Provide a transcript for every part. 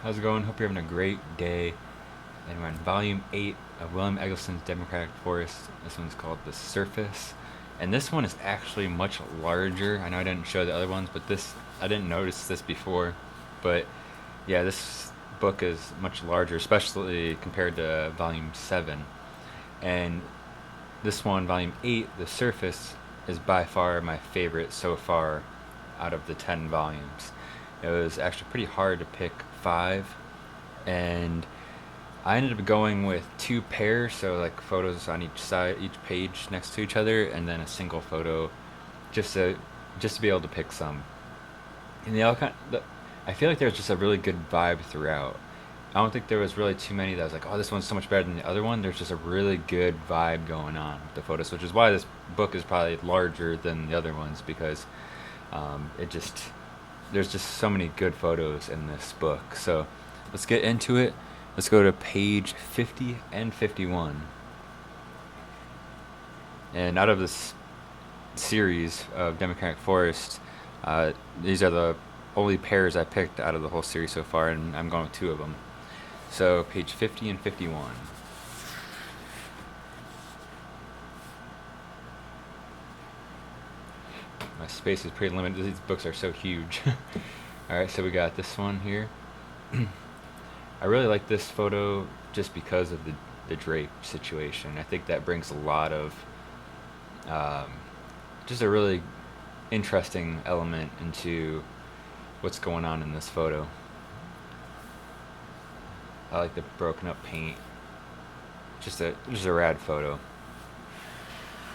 How's it going? Hope you're having a great day. And we're in Volume 8 of William Eggleston's Democratic Forest. This one's called The Surface. And this one is actually much larger. I know I didn't show the other ones, but I didn't notice this before. But yeah, this book is much larger, especially compared to Volume 7. And this one, Volume 8, The Surface, is by far my favorite so far out of the 10 volumes. It was actually pretty hard to pick five, and I ended up going with two pairs, so like photos on each side, each page next to each other, and then a single photo, just to just to be able to pick some. And they all I feel like there was just a really good vibe throughout. I don't think there was really too many that was like, oh, this one's so much better than the other one. There's just a really good vibe going on with the photos, which is why this book is probably larger than the other ones because it just there's just so many good photos in this book. So let's get into it. Let's go to page 50 and 51. And out of this series of Democratic Forest, these are the only pairs I picked out of the whole series so far, and I'm going with two of them. So page 50 and 51. My space is pretty limited. These books are so huge. Alright, so we got this one here. I really like this photo just because of the drape situation. I think that brings a lot of um, just a really interesting element into what's going on in this photo. I like the broken up paint. Just a rad photo.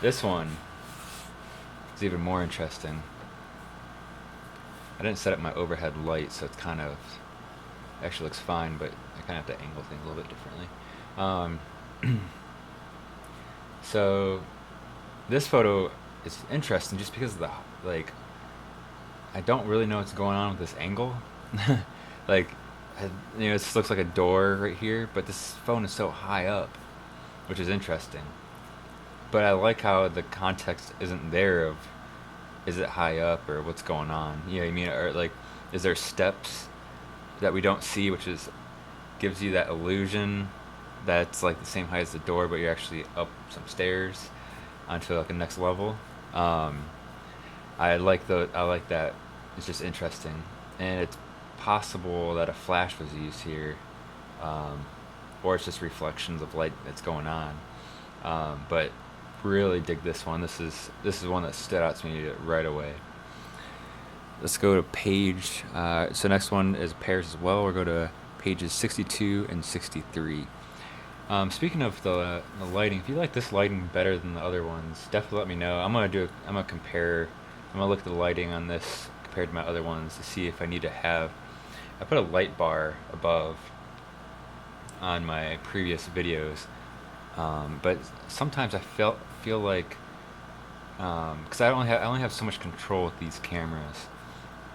This one is even more interesting. I didn't set up my overhead light, so it's kind of actually looks fine, but I kind of have to angle things a little bit differently. Um, so this photo is interesting just because of the like. I don't really know what's going on with this angle. like, this looks like a door right here, but this phone is so high up, which is interesting. But I like how the context isn't there of is it high up or what's going on. You know what I mean? Or like, is there steps that we don't see, which is gives you that illusion that's like the same height as the door, but you're actually up some stairs onto like a next level. Um, I like that. It's just interesting, and it's possible that a flash was used here, um, or it's just reflections of light that's going on. But really dig this one. This is one that stood out to me right away. Let's go to page. So next one is pairs as well. We'll go to pages 62 and 63. Speaking of the lighting, if you like this lighting better than the other ones, definitely let me know. I'm gonna compare. I'm gonna look at the lighting on this compared to my other ones to see if I need to have. I put a light bar above on my previous videos, but sometimes feel like because I only have so much control with these cameras,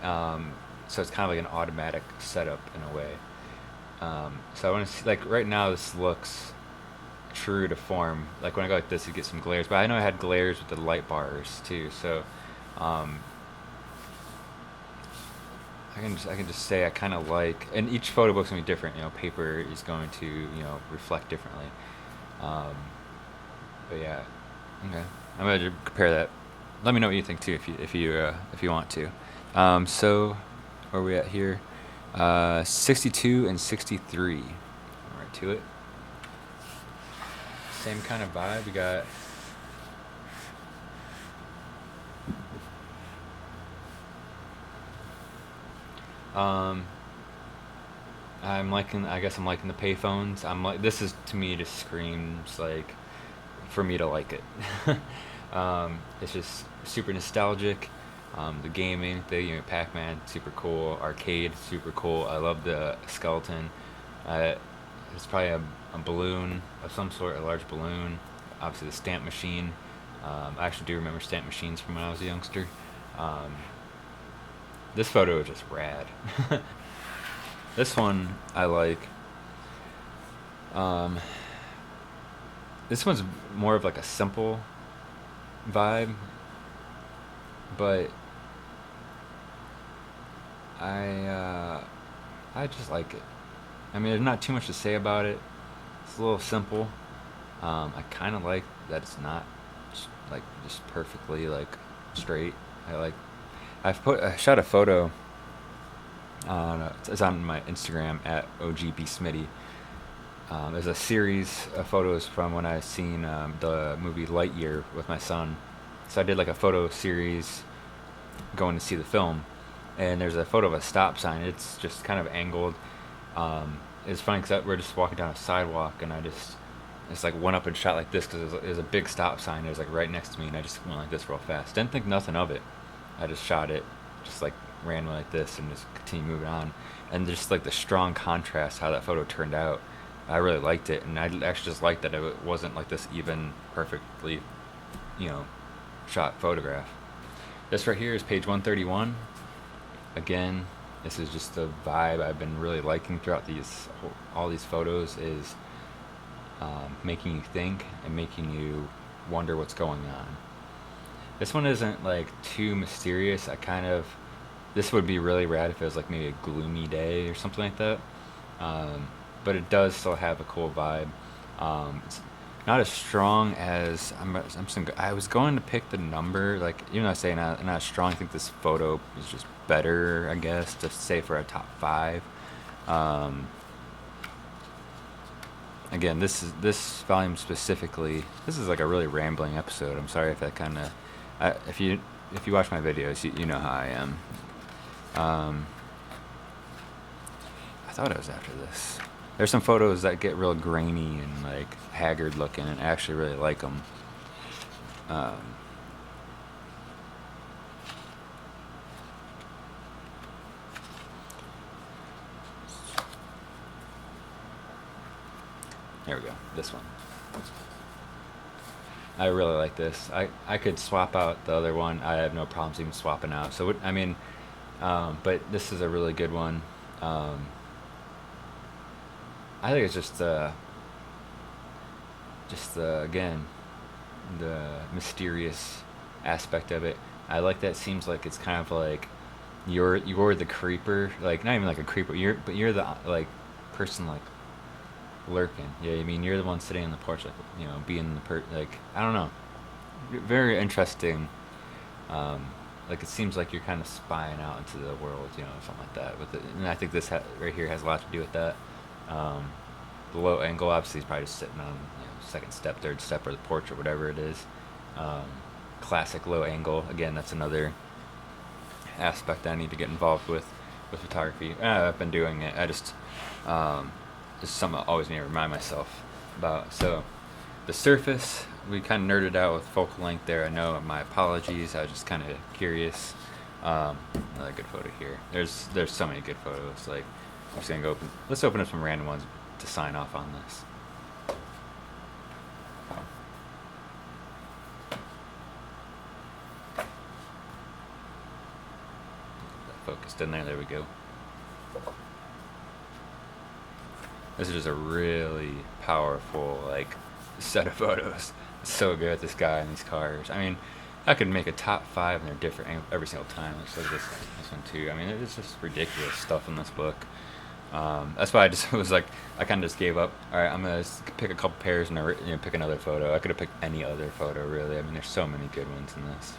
um, so it's kind of like an automatic setup in a way. So I want to see, like right now this looks true to form. Like when I go like this, you get some glares, but I know I had glares with the light bars too. So um, I can just say I kind of like, and each photo book's gonna be different. You know, paper is going to reflect differently. Um, but yeah, okay. I'm gonna compare that. Let me know what you think too, if you want to. So where are we at here? 62 and 63. All right, to it. Same kind of vibe. We got um, I guess I'm liking the payphones. I'm like, this is to me just screams like for me to like it. It's just super nostalgic. The gaming, Pac-Man, super cool. Arcade, super cool. I love the skeleton. Uh, it's probably a balloon of some sort, a large balloon. Obviously, the stamp machine. I actually do remember stamp machines from when I was a youngster. Um, this photo is just rad. This one I like. Um, this one's more of like a simple vibe, but I I just like it. I mean, there's not too much to say about it. It's a little simple. I kind of like that it's not like just perfectly like straight. I like I shot a photo on it's on my Instagram at OGbsmitty. There's a series of photos from when I seen the movie Lightyear with my son. So I did like a photo series going to see the film, and there's a photo of a stop sign. It's just kind of angled. It's funny because we're just walking down a sidewalk, and I just like went up and shot like this because there's a big stop sign. It was like right next to me, and I just went like this real fast. Didn't think nothing of it. I just shot it, just like randomly like this, and just continue moving on. And just like the strong contrast, how that photo turned out, I really liked it, and I actually just liked that it wasn't like this even perfectly, you know, shot photograph. This right here is page 131. Again, this is just the vibe I've been really liking throughout all these photos is making you think and making you wonder what's going on. This one isn't like too mysterious. This would be really rad if it was like maybe a gloomy day or something like that. But it does still have a cool vibe. It's not as strong as I was going to pick the number. Like even though I say not strong, I think this photo is just better. I guess to say for a top 5. Again, this volume specifically. This is like a really rambling episode. I'm sorry if that kind of. If you watch my videos, you know how I am. I thought it was after this. There's some photos that get real grainy and like haggard looking, and I actually really like them. There we go. This one. I really like this. I could swap out the other one. I have no problems even swapping out. So I mean, but this is a really good one. I think it's just again the mysterious aspect of it. I like that. It seems like it's kind of like you're the creeper, like not even like a creeper. You're the like person like lurking. Yeah, I mean you're the one sitting on the porch, like being like I don't know, very interesting. Like it seems like you're kind of spying out into the world, something like that. And I think this right here has a lot to do with that. The low angle, obviously, he's probably just sitting on second step, third step, or the porch, or whatever it is. Classic low angle. Again, that's another aspect I need to get involved with photography. I've been doing it. It's something I always need to remind myself about. So, the surface, we kind of nerded out with focal length there. I know, my apologies. I was just kind of curious. Another good photo here. There's so many good photos. Like, I'm just gonna let's open up some random ones to sign off on this. Focused in there. There we go. This is just a really powerful like set of photos. It's so good. This guy and these cars. I mean, I could make a top 5 and they're different every single time. Let's look at this one too. I mean, it's just ridiculous stuff in this book. That's why I just was like, I kind of just gave up. All right, I'm gonna pick a couple pairs and pick another photo. I could have picked any other photo really. I mean, there's so many good ones in this.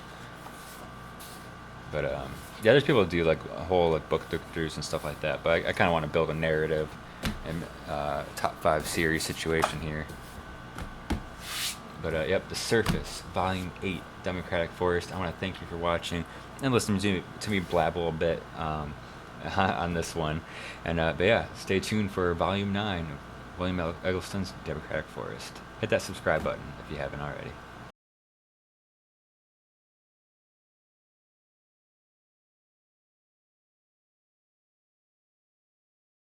But yeah, there's people who do like a whole like book throughs and stuff like that. But I kind of want to build a narrative and top 5 series situation here. But yep, The Surface, Volume 8, Democratic Forest. I want to thank you for watching and listening to me blab a little bit on this one. And but yeah, stay tuned for Volume 9 of William Eggleston's Democratic Forest. Hit that subscribe button if you haven't already.